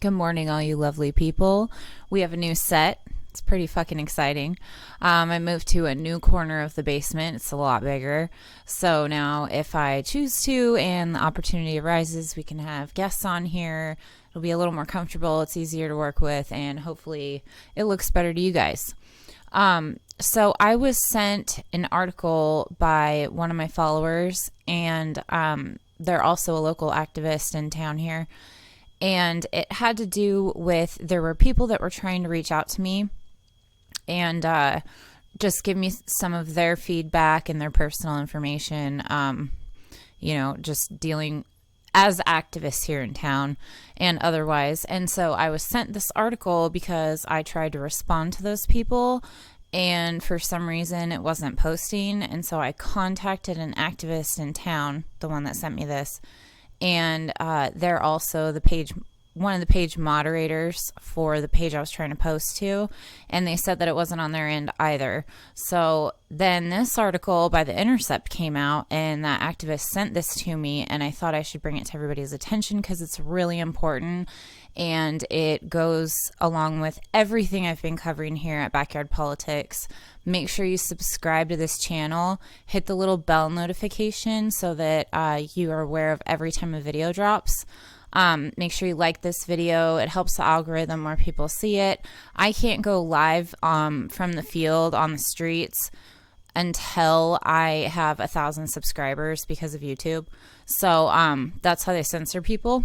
Good morning, all you lovely people. We have a new set. It's pretty fucking exciting. I moved to a new corner of the basement. It's a lot bigger. So now if I choose to and the opportunity arises, we can have guests on here. It'll be a little more comfortable. It's easier to work with, and hopefully it looks better to you guys. So I was sent an article by one of my followers, and they're also a local activist in town here. And it had to do with, there were people that were trying to reach out to me and just give me some of their feedback and their personal information, just dealing as activists here in town and otherwise. And so I was sent this article because I tried to respond to those people, and for some reason it wasn't posting. And so I contacted an activist in town, the one that sent me this, and they're also one of the page moderators for the page I was trying to post to, and they said that it wasn't on their end either. So then this article by The Intercept came out, and that activist sent this to me, and I thought I should bring it to everybody's attention because it's really important, and it goes along with everything I've been covering here at Backyard Politics. Make sure you subscribe to this channel, hit the little bell notification so that you are aware of every time a video drops. Make sure you like this video. It helps the algorithm, more people see it. I can't go live from the field on the streets until I have 1,000 subscribers because of YouTube. So that's how they censor people.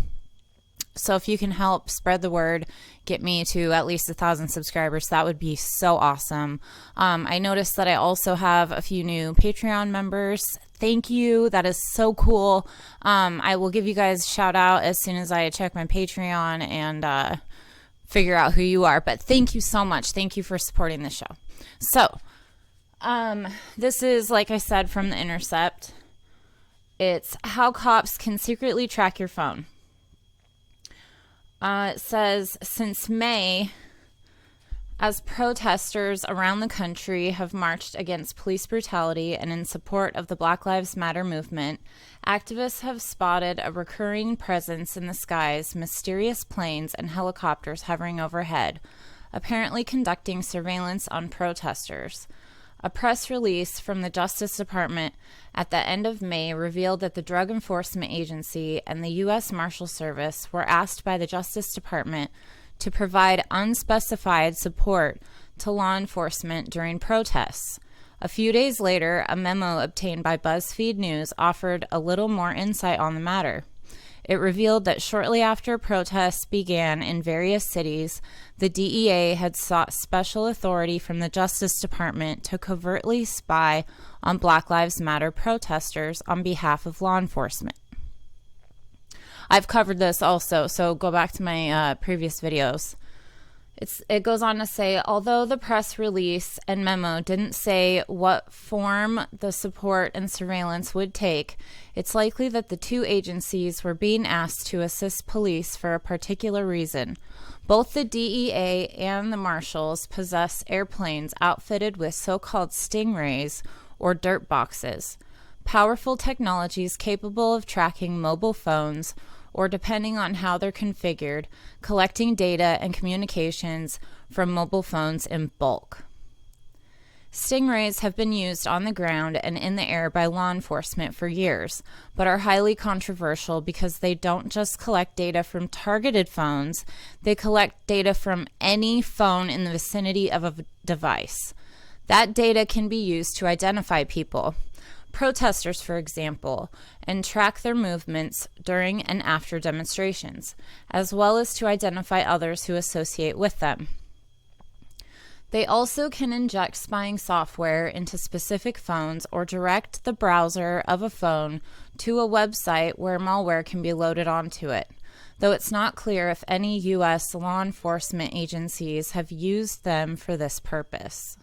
So if you can help spread the word, get me to at least 1,000 subscribers, that would be so awesome. I noticed that I also have a few new Patreon members. Thank you. That is so cool. I will give you guys a shout out as soon as I check my Patreon and figure out who you are. But thank you so much. Thank you for supporting the show. So this is, like I said, from The Intercept. It's how cops can secretly track your phone. It says, since May, as protesters around the country have marched against police brutality and in support of the Black Lives Matter movement, activists have spotted a recurring presence in the skies, mysterious planes and helicopters hovering overhead, apparently conducting surveillance on protesters. A press release from the Justice Department at the end of May revealed that the Drug Enforcement Agency and the U.S. Marshal Service were asked by the Justice Department to provide unspecified support to law enforcement during protests. A few days later, a memo obtained by BuzzFeed News offered a little more insight on the matter. It revealed that shortly after protests began in various cities, the DEA had sought special authority from the Justice Department to covertly spy on Black Lives Matter protesters on behalf of law enforcement. I've covered this also, so go back to my previous videos. It goes on to say, although the press release and memo didn't say what form the support and surveillance would take, it's likely that the two agencies were being asked to assist police for a particular reason. Both the DEA and the Marshals possess airplanes outfitted with so-called stingrays or dirt boxes, powerful technologies capable of tracking mobile phones or, depending on how they're configured, collecting data and communications from mobile phones in bulk. Stingrays have been used on the ground and in the air by law enforcement for years, but are highly controversial because they don't just collect data from targeted phones, they collect data from any phone in the vicinity of a device. That data can be used to identify people, protesters for example, and track their movements during and after demonstrations, as well as to identify others who associate with them. They also can inject spying software into specific phones or direct the browser of a phone to a website where malware can be loaded onto it, though it's not clear if any U.S. law enforcement agencies have used them for this purpose.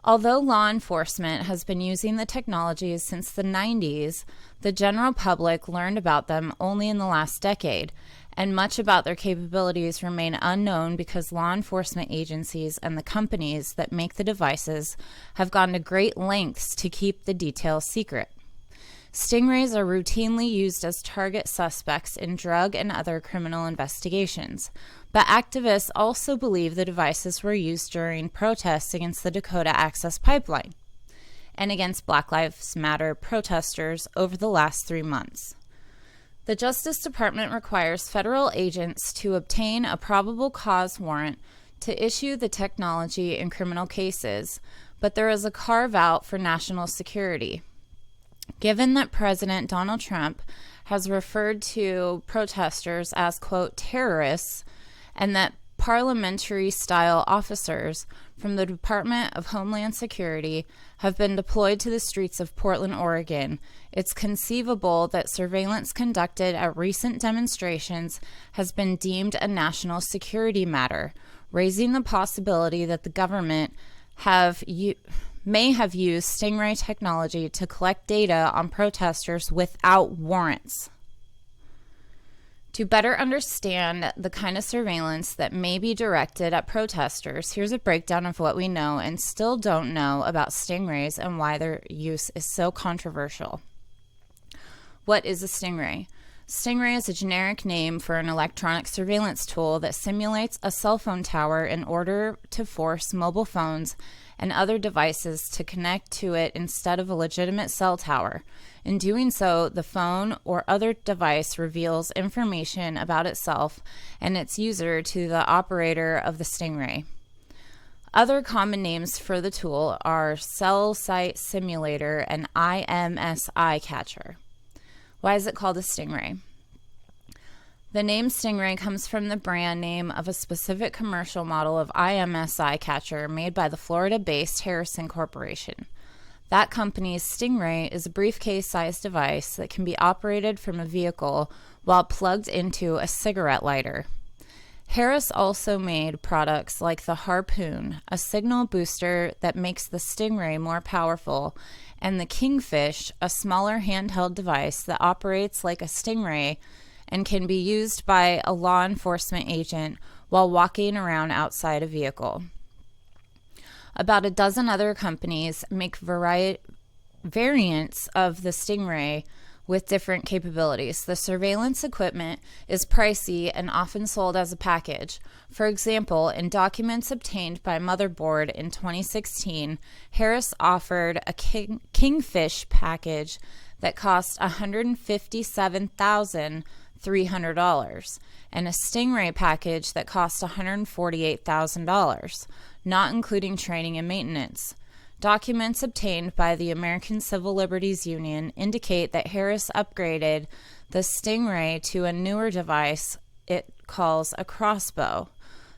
Although law enforcement has been using the technologies since the 90s, the general public learned about them only in the last decade, and much about their capabilities remain unknown because law enforcement agencies and the companies that make the devices have gone to great lengths to keep the details secret. Stingrays are routinely used as target suspects in drug and other criminal investigations, but activists also believe the devices were used during protests against the Dakota Access Pipeline and against Black Lives Matter protesters over the last 3 months. The Justice Department requires federal agents to obtain a probable cause warrant to issue the technology in criminal cases, but there is a carve-out for national security. Given that President Donald Trump has referred to protesters as, quote, terrorists, and that parliamentary-style officers from the Department of Homeland Security have been deployed to the streets of Portland, Oregon, it's conceivable that surveillance conducted at recent demonstrations has been deemed a national security matter, raising the possibility that the government may have used Stingray technology to collect data on protesters without warrants. To better understand the kind of surveillance that may be directed at protesters, here's a breakdown of what we know and still don't know about stingrays and why their use is so controversial. What is a stingray? Stingray is a generic name for an electronic surveillance tool that simulates a cell phone tower in order to force mobile phones and other devices to connect to it instead of a legitimate cell tower. In doing so, the phone or other device reveals information about itself and its user to the operator of the stingray. Other common names for the tool are cell site simulator and IMSI catcher. Why is it called a stingray? The name Stingray comes from the brand name of a specific commercial model of IMSI catcher made by the Florida-based Harrison Corporation. That company's Stingray is a briefcase-sized device that can be operated from a vehicle while plugged into a cigarette lighter. Harris also made products like the Harpoon, a signal booster that makes the Stingray more powerful, and the Kingfish, a smaller handheld device that operates like a Stingray and can be used by a law enforcement agent while walking around outside a vehicle. About a dozen other companies make variants of the Stingray with different capabilities. The surveillance equipment is pricey and often sold as a package. For example, in documents obtained by Motherboard in 2016, Harris offered a Kingfish package that cost $157,300 and a Stingray package that cost $148,000, not including training and maintenance. Documents obtained by the American Civil Liberties Union indicate that Harris upgraded the Stingray to a newer device it calls a crossbow,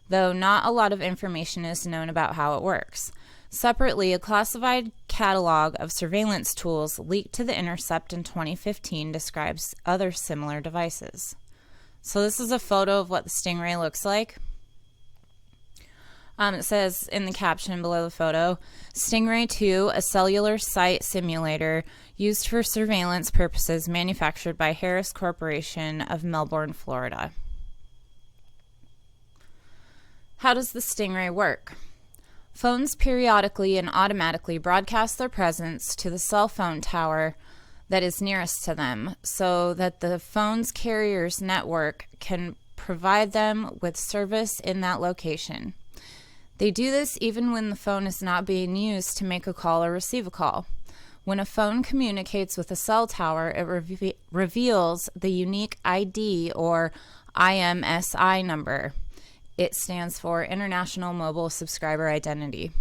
though not a lot of information is known about how it works. Separately, a classified catalog of surveillance tools leaked to The Intercept in 2015 describes other similar devices. So this is a photo of what the Stingray looks like. It says in the caption below the photo, Stingray 2, a cellular site simulator used for surveillance purposes, manufactured by Harris Corporation of Melbourne, Florida. How does the Stingray work? Phones periodically and automatically broadcast their presence to the cell phone tower that is nearest to them so that the phone's carrier's network can provide them with service in that location. They do this even when the phone is not being used to make a call or receive a call. When a phone communicates with a cell tower, it reveals the unique ID or IMSI number. It stands for International Mobile Subscriber Identity,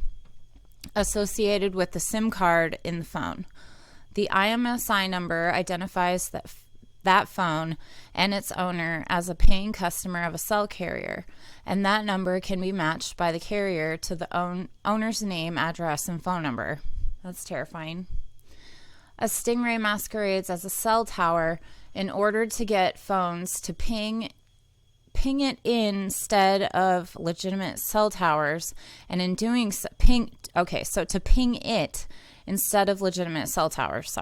associated with the SIM card in the phone. The IMSI number identifies that phone and its owner as a paying customer of a cell carrier, and that number can be matched by the carrier to the owner's name, address, and phone number. That's terrifying. A Stingray masquerades as a cell tower in order to get phones to ping it instead of legitimate cell towers, and in doing so, to ping it instead of legitimate cell towers,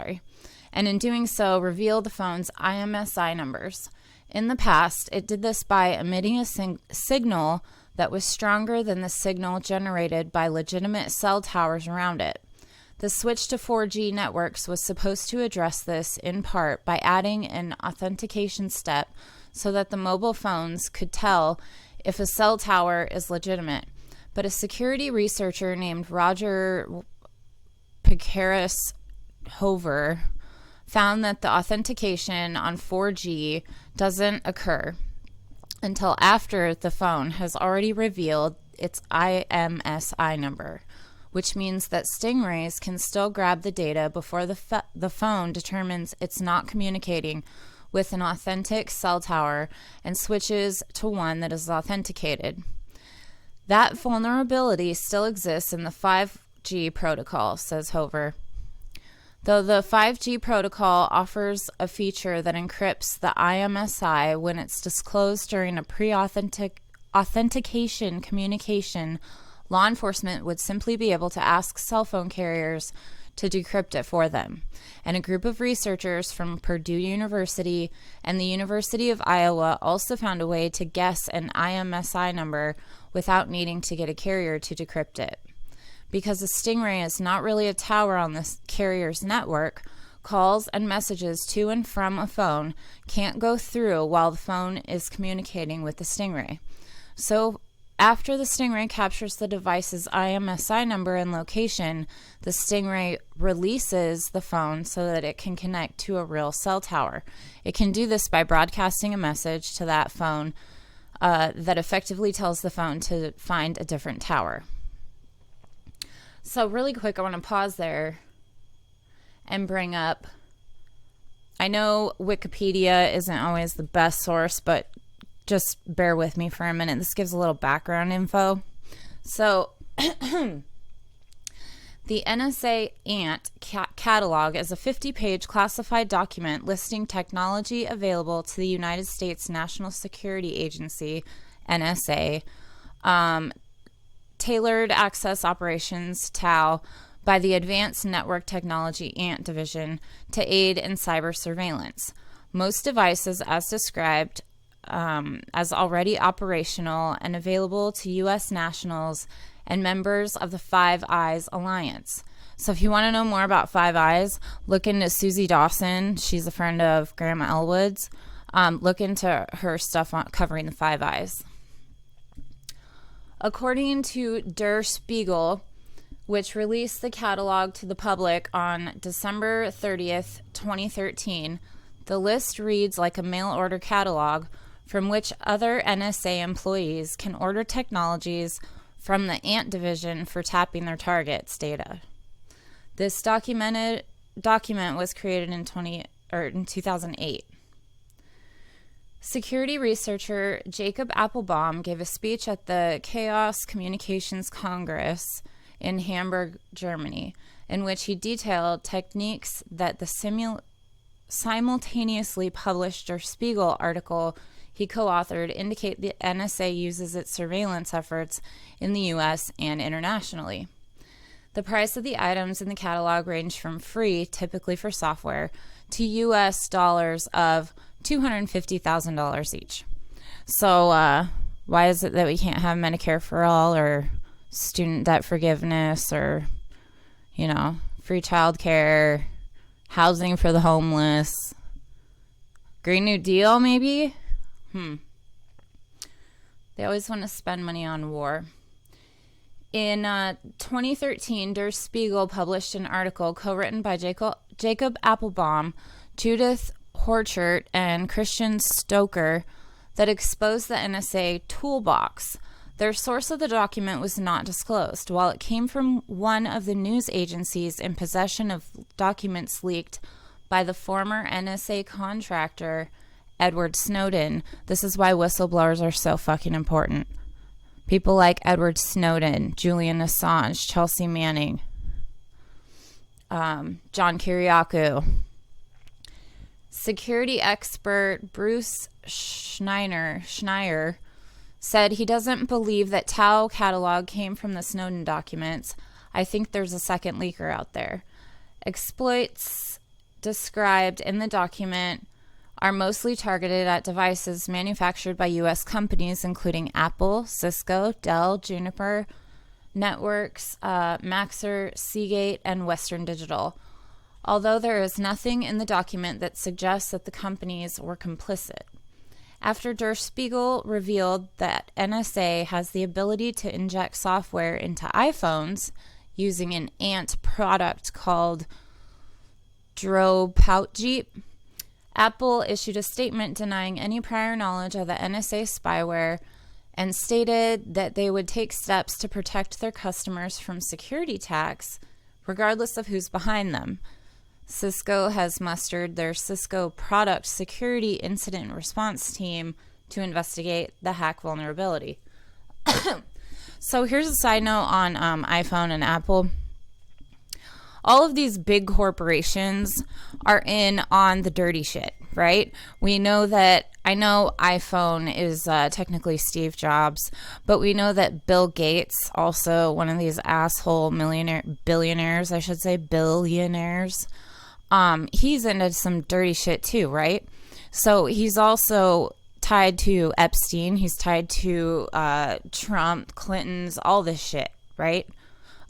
and in doing so, reveal the phone's IMSI numbers. In the past, it did this by emitting a signal that was stronger than the signal generated by legitimate cell towers around it. The switch to 4G networks was supposed to address this in part by adding an authentication step so that the mobile phones could tell if a cell tower is legitimate. But a security researcher named Roger Picaris Hover found that the authentication on 4G doesn't occur until after the phone has already revealed its IMSI number, which means that stingrays can still grab the data before the phone determines it's not communicating with an authentic cell tower and switches to one that is authenticated. That vulnerability still exists in the 5G protocol, says Hover. Though the 5G protocol offers a feature that encrypts the IMSI when it's disclosed during a pre-authentication communication, law enforcement would simply be able to ask cell phone carriers to decrypt it for them. And a group of researchers from Purdue University and the University of Iowa also found a way to guess an IMSI number without needing to get a carrier to decrypt it. Because a stingray is not really a tower on the carrier's network, calls and messages to and from a phone can't go through while the phone is communicating with the stingray. So after the stingray captures the device's IMSI number and location, the stingray releases the phone so that it can connect to a real cell tower. It can do this by broadcasting a message to that phone that effectively tells the phone to find a different tower. So really quick, I want to pause there and bring up, I know Wikipedia isn't always the best source, but just bear with me for a minute. This gives a little background info. So the NSA ANT catalog is a 50-page classified document listing technology available to the United States National Security Agency, NSA, Tailored Access Operations, TAO, by the Advanced Network Technology ANT Division to aid in cyber surveillance. Most devices, as described, as already operational and available to U.S. nationals and members of the Five Eyes Alliance. So if you want to know more about Five Eyes, look into Susie Dawson. She's a friend of Grandma Elwood's. Look into her stuff covering the Five Eyes. According to Der Spiegel, which released the catalog to the public on December 30th, 2013, the list reads like a mail-order catalog from which other NSA employees can order technologies from the ANT division for tapping their targets' data. This document was created in 2008. Security researcher Jacob Appelbaum gave a speech at the Chaos Communications Congress in Hamburg, Germany, in which he detailed techniques that the simultaneously published Der Spiegel article he co-authored indicate the NSA uses its surveillance efforts in the U.S. and internationally. The price of the items in the catalog range from free, typically for software, to U.S. dollars of $250,000 each. So why is it that we can't have Medicare for all or student debt forgiveness or, free child care, housing for the homeless, Green New Deal maybe? They always want to spend money on war. In 2013, Der Spiegel published an article co-written by Jacob Appelbaum, Judith Horchert, and Christian Stoker that exposed the NSA toolbox. Their source of the document was not disclosed. While it came from one of the news agencies in possession of documents leaked by the former NSA contractor Edward Snowden, this is why whistleblowers are so fucking important. People like Edward Snowden, Julian Assange, Chelsea Manning, John Kiriakou. Security expert Bruce Schneier said he doesn't believe that TAO catalog came from the Snowden documents. I think there's a second leaker out there. Exploits described in the document are mostly targeted at devices manufactured by U.S. companies including Apple, Cisco, Dell, Juniper, Networks, Maxar, Seagate, and Western Digital, although there is nothing in the document that suggests that the companies were complicit. After Der Spiegel revealed that NSA has the ability to inject software into iPhones using an Ant product called Dropouchjeep, Apple issued a statement denying any prior knowledge of the NSA spyware and stated that they would take steps to protect their customers from security attacks, regardless of who's behind them. Cisco has mustered their Cisco Product Security Incident Response Team to investigate the hack vulnerability. So here's a side note on iPhone and Apple. All of these big corporations are in on the dirty shit, right? We know that, I know iPhone is technically Steve Jobs, but we know that Bill Gates, also one of these asshole billionaires, he's into some dirty shit too, right? So he's also tied to Epstein. He's tied to Trump, Clinton's, all this shit, right?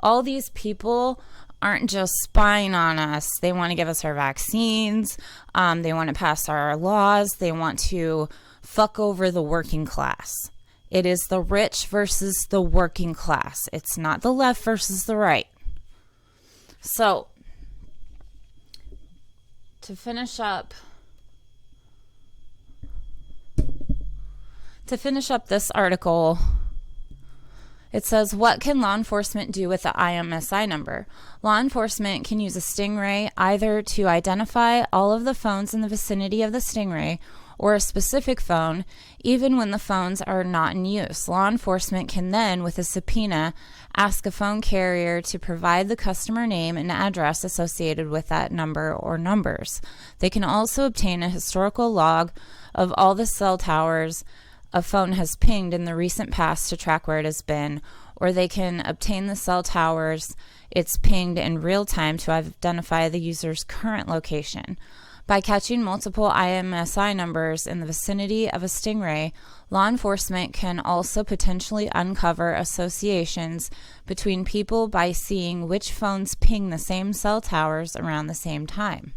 All these people aren't just spying on us. They want to give us our vaccines. They want to pass our laws. They want to fuck over the working class. It is the rich versus the working class. It's not the left versus the right. So, to finish up this article, it says, what can law enforcement do with the IMSI number? Law enforcement can use a stingray either to identify all of the phones in the vicinity of the stingray or a specific phone, even when the phones are not in use. Law enforcement can then, with a subpoena, ask a phone carrier to provide the customer name and address associated with that number or numbers. They can also obtain a historical log of all the cell towers a phone has pinged in the recent past to track where it has been, or they can obtain the cell towers it's pinged in real time to identify the user's current location. By catching multiple IMSI numbers in the vicinity of a stingray, law enforcement can also potentially uncover associations between people by seeing which phones ping the same cell towers around the same time.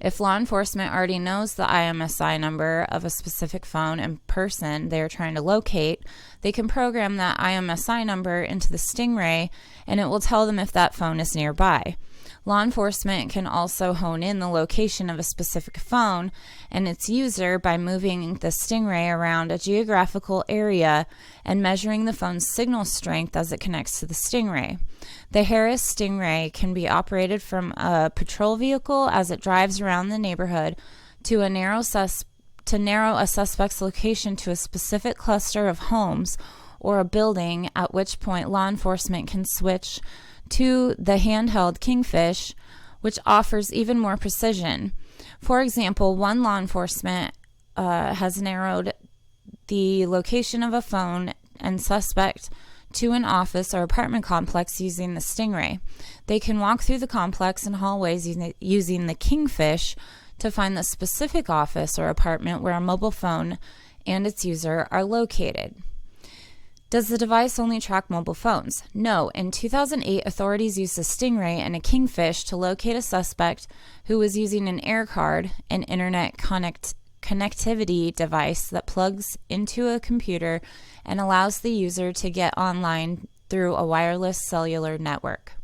If law enforcement already knows the IMSI number of a specific phone and person they are trying to locate, they can program that IMSI number into the stingray and it will tell them if that phone is nearby. Law enforcement can also hone in the location of a specific phone and its user by moving the stingray around a geographical area and measuring the phone's signal strength as it connects to the stingray. The Harris Stingray can be operated from a patrol vehicle as it drives around the neighborhood to narrow a suspect's location to a specific cluster of homes or a building, at which point law enforcement can switch to the handheld Kingfish, which offers even more precision. For example, one law enforcement has narrowed the location of a phone and suspect to an office or apartment complex using the Stingray. They can walk through the complex and hallways using the Kingfish to find the specific office or apartment where a mobile phone and its user are located. Does the device only track mobile phones? No. In 2008, authorities used a Stingray and a Kingfish to locate a suspect who was using an air card, an internet connectivity device that plugs into a computer and allows the user to get online through a wireless cellular network.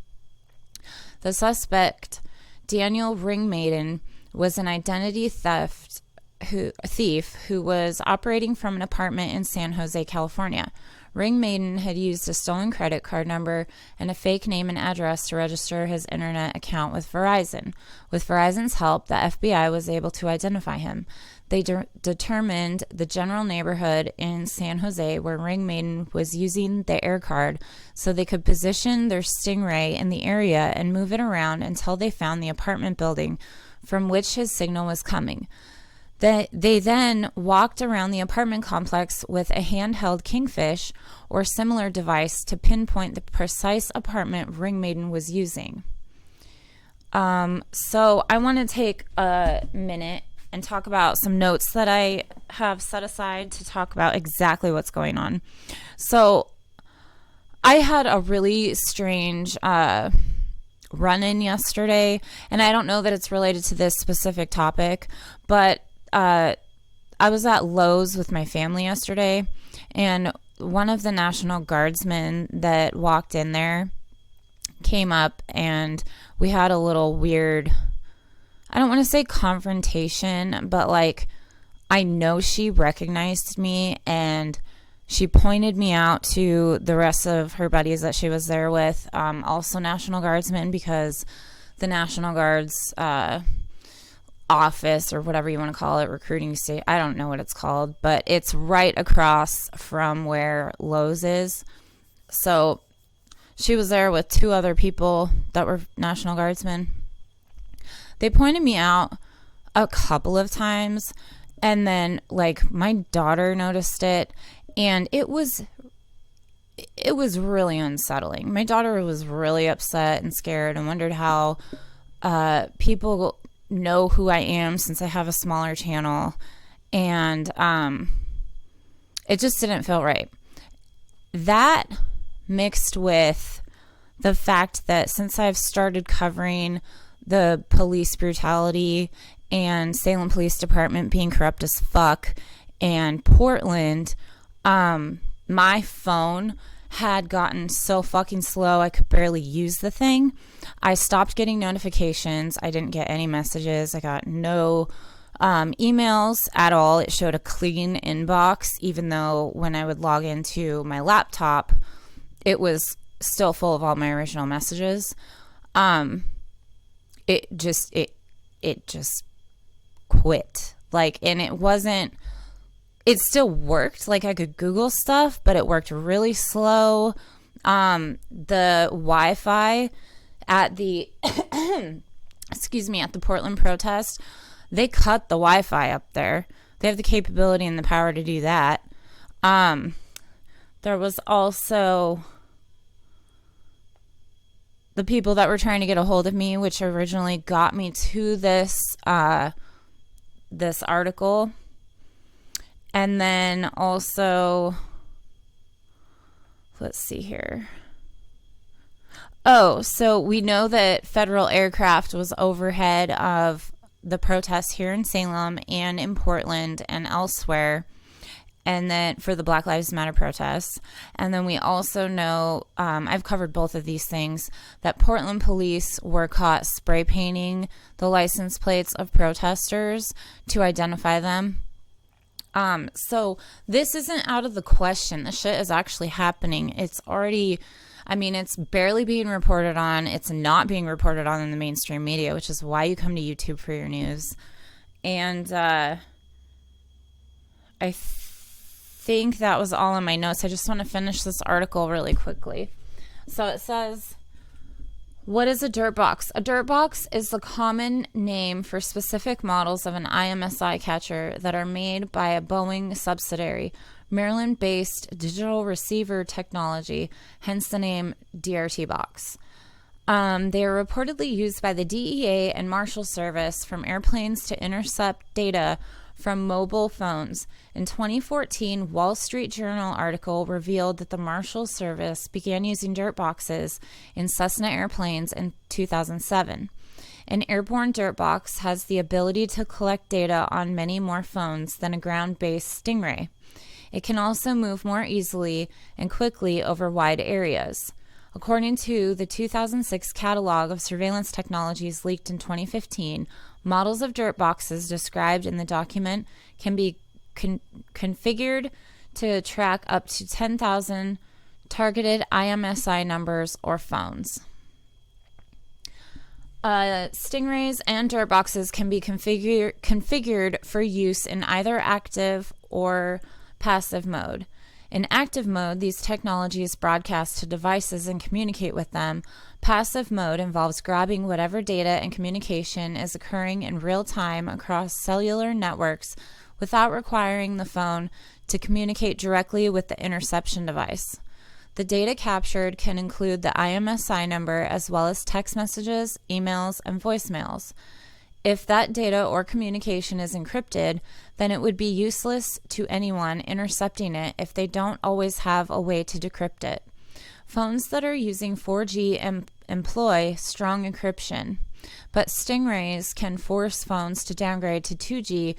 The suspect, Daniel Ringmaiden, was an identity thief who was operating from an apartment in San Jose, California. Ringmaiden had used a stolen credit card number and a fake name and address to register his internet account with Verizon. With Verizon's help, the FBI was able to identify him. They determined the general neighborhood in San Jose where Ringmaiden was using the air card so they could position their Stingray in the area and move it around until they found the apartment building from which his signal was coming. They then walked around the apartment complex with a handheld Kingfish or similar device to pinpoint the precise apartment Ringmaiden was using. So I want to take a minute and talk about some notes that I have set aside to talk about exactly what's going on. So I had a really strange run-in yesterday, and I don't know that it's related to this specific topic, but I was at Lowe's with my family yesterday, and one of the National Guardsmen that walked in there came up, and we had a little weird, I don't want to say confrontation, but like, I know she recognized me, and she pointed me out to the rest of her buddies that she was there with, also National Guardsmen, because the National Guard's office, or whatever you want to call it, recruiting state, I don't know what it's called, but it's right across from where Lowe's is. So she was there with two other people that were National Guardsmen. They pointed me out a couple of times, and then like my daughter noticed it, and it was really unsettling. My daughter was really upset and scared and wondered how people know who I am since I have a smaller channel, and it just didn't feel right. That mixed with the fact that since I've started covering the police brutality and Salem Police Department being corrupt as fuck, and Portland, my phone had gotten so fucking slow I could barely use the thing. I stopped getting notifications. I didn't get any messages. I got no emails at all. It showed a clean inbox, even though when I would log into my laptop, it was still full of all my original messages. It just quit. Like, and it still worked. Like, I could Google stuff, but it worked really slow. The Wi-Fi at the, excuse me, at the Portland protest, they cut the Wi-Fi up there. They have the capability and the power to do that. There was also the people that were trying to get a hold of me, which originally got me to this article. And then also, let's see here. Oh, so we know that federal aircraft was overhead of the protests here in Salem and in Portland and elsewhere, and then for the Black Lives Matter protests. And then we also know, I've covered both of these things, that Portland police were caught spray painting the license plates of protesters to identify them. So this isn't out of the question. This shit is actually happening. It's already, I mean, it's barely being reported on. It's not being reported on in the mainstream media, which is why you come to YouTube for your news. And I think that was all in my notes. I just want to finish this article really quickly. So it says, what is a dirt box? A dirt box is the common name for specific models of an IMSI catcher that are made by a Boeing subsidiary, Maryland-based digital receiver technology, hence the name DRT box. They are reportedly used by the DEA and Marshal Service from airplanes to intercept data from mobile phones. In 2014, Wall Street Journal article revealed that the Marshal Service began using dirt boxes in Cessna airplanes in 2007. An airborne dirt box has the ability to collect data on many more phones than a ground-based Stingray. It can also move more easily and quickly over wide areas. According to the 2006 catalog of surveillance technologies leaked in 2015, models of dirt boxes described in the document can be configured to track up to 10,000 targeted IMSI numbers or phones. Stingrays and dirt boxes can be configured for use in either active or passive mode. In active mode, these technologies broadcast to devices and communicate with them. Passive mode involves grabbing whatever data and communication is occurring in real time across cellular networks without requiring the phone to communicate directly with the interception device. The data captured can include the IMSI number as well as text messages, emails, and voicemails. If that data or communication is encrypted, then it would be useless to anyone intercepting it if they don't always have a way to decrypt it. Phones that are using 4G employ strong encryption, but stingrays can force phones to downgrade to 2G,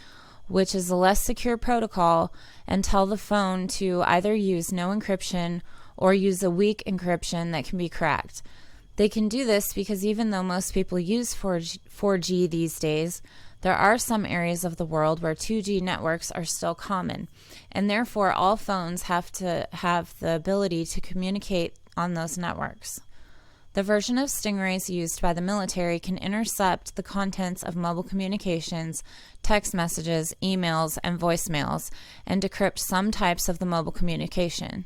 which is a less secure protocol, and tell the phone to either use no encryption or use a weak encryption that can be cracked. They can do this because even though most people use 4G these days, there are some areas of the world where 2G networks are still common, and therefore all phones have to have the ability to communicate on those networks. The version of stingrays used by the military can intercept the contents of mobile communications, text messages, emails, and voicemails, and decrypt some types of the mobile communication.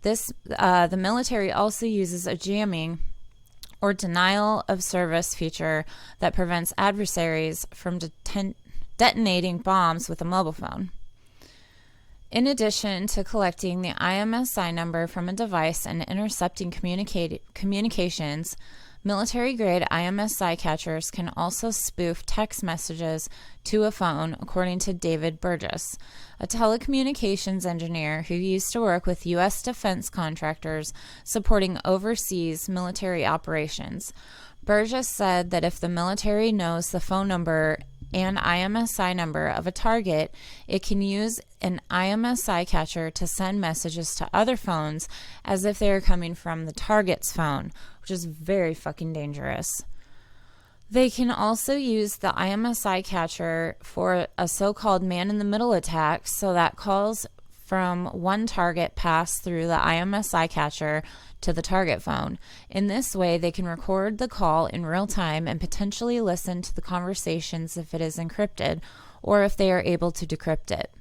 The military also uses a jamming or denial of service feature that prevents adversaries from detonating bombs with a mobile phone. In addition to collecting the IMSI number from a device and intercepting communications, military-grade IMSI catchers can also spoof text messages to a phone, according to David Burgess, a telecommunications engineer who used to work with U.S. defense contractors supporting overseas military operations. Burgess said that if the military knows the phone number and IMSI number of a target, it can use an IMSI catcher to send messages to other phones as if they are coming from the target's phone, which is very fucking dangerous. They can also use the IMSI catcher for a so-called man-in-the-middle attack, so that calls from one target pass through the IMSI catcher to the target phone. In this way, they can record the call in real time and potentially listen to the conversations if it is encrypted, or if they are able to decrypt it.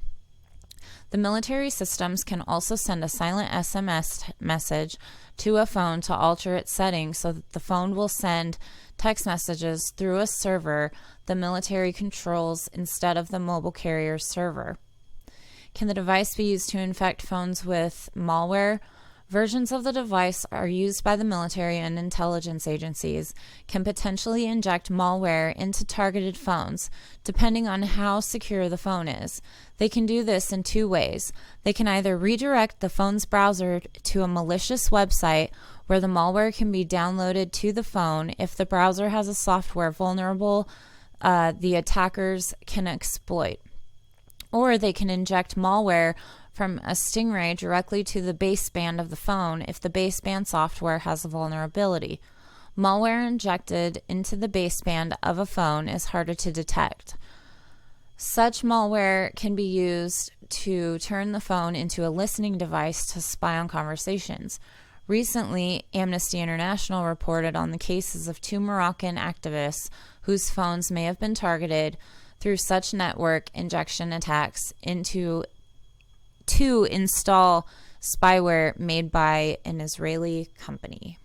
The military systems can also send a silent SMS message to a phone to alter its settings so that the phone will send text messages through a server the military controls instead of the mobile carrier's server. Can the device be used to infect phones with malware? Versions of the device are used by the military and intelligence agencies, can potentially inject malware into targeted phones, depending on how secure the phone is. They can do this in two ways. They can either redirect the phone's browser to a malicious website where the malware can be downloaded to the phone. If the browser has a software vulnerable, the attackers can exploit. Or they can inject malware from a stingray directly to the baseband of the phone if the baseband software has a vulnerability. Malware injected into the baseband of a phone is harder to detect. Such malware can be used to turn the phone into a listening device to spy on conversations. Recently, Amnesty International reported on the cases of 2 Moroccan activists whose phones may have been targeted through such network injection attacks to install spyware made by an Israeli company.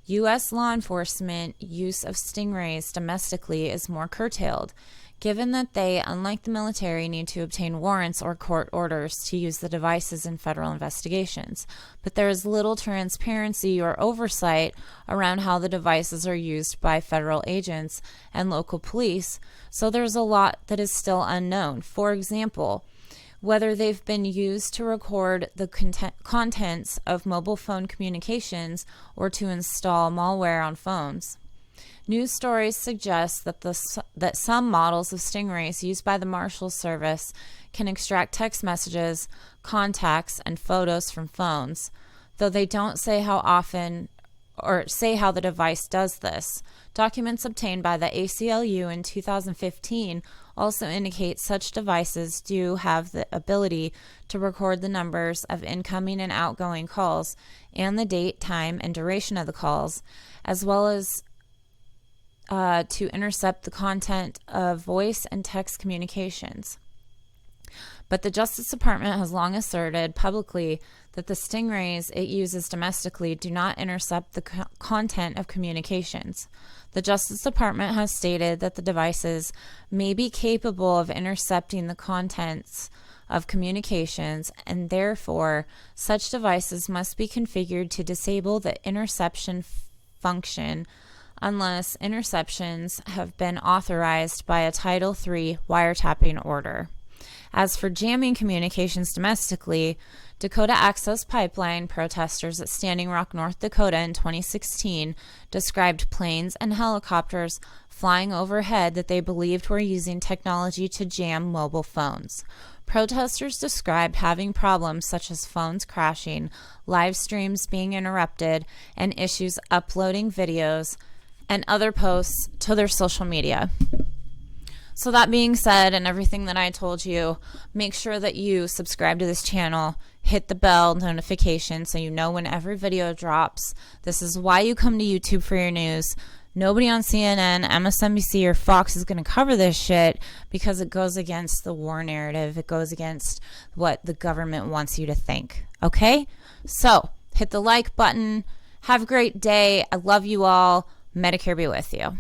U.S. law enforcement use of stingrays domestically is more curtailed, given that they, unlike the military, need to obtain warrants or court orders to use the devices in federal investigations. But there is little transparency or oversight around how the devices are used by federal agents and local police, so there's a lot that is still unknown. For example, whether they've been used to record the contents of mobile phone communications or to install malware on phones. News stories suggest that some models of stingrays used by the Marshals Service can extract text messages, contacts, and photos from phones, though they don't say how often or say how the device does this. Documents obtained by the ACLU in 2015 also indicate such devices do have the ability to record the numbers of incoming and outgoing calls and the date, time, and duration of the calls, as well as to intercept the content of voice and text communications. But the Justice Department has long asserted publicly that the stingrays it uses domestically do not intercept the content of communications. The Justice Department has stated that the devices may be capable of intercepting the contents of communications, and therefore such devices must be configured to disable the interception function unless interceptions have been authorized by a Title III wiretapping order. As for jamming communications domestically, Dakota Access Pipeline protesters at Standing Rock, North Dakota in 2016 described planes and helicopters flying overhead that they believed were using technology to jam mobile phones. Protesters described having problems such as phones crashing, live streams being interrupted, and issues uploading videos and other posts to their social media. So that being said, and everything that I told you, make sure that you subscribe to this channel, hit the bell notification so you know when every video drops. This is why you come to YouTube for your news. Nobody on CNN, MSNBC, or Fox is going to cover this shit because it goes against the war narrative. It goes against what the government wants you to think. Okay? So, hit the like button. Have a great day. I love you all. Medicare be with you.